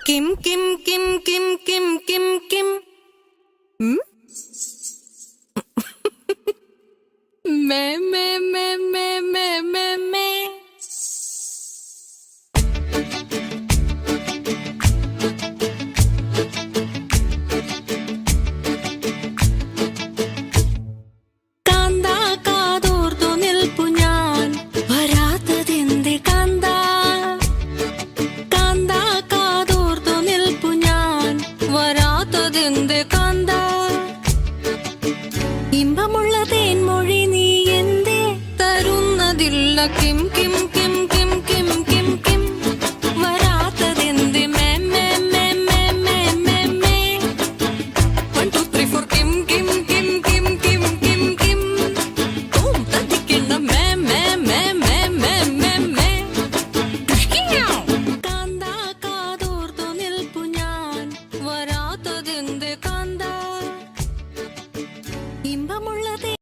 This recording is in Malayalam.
കിം കിം കിം കിം കിം കിം കിം മേ മേ മേ മേ മേ മേ മേ കാന്താ കാതോർത്തു നിൽപ്പു ഞാൻ വരാത്തതെന്തേ കാന്താ കാന്താ കാതോർത്തു നിൽപ്പു ഞാൻ വരാത്തതെന്തേ കാന്താ ഇമ്പമുള്ള തേൻമൊഴി നീ എന്തേ തരുന്നതില്ല കിം കിം കിം കിം കിം കിം കിം വരാത്തതെന്തേ മേ മേ മേ മേ മേ മേ മേ 1 2 3 4 കിം കിം കിം കിം കിം കിം കിം ഓം തദിക്കുന്ന മേ മേ മേ മേ മേ മേ മേ കാന്താ കാതോർത്തു നിൽപ്പു ഞാൻ വരാത്തതെന്തേ കാന്താ ഇമ്പമുള്ള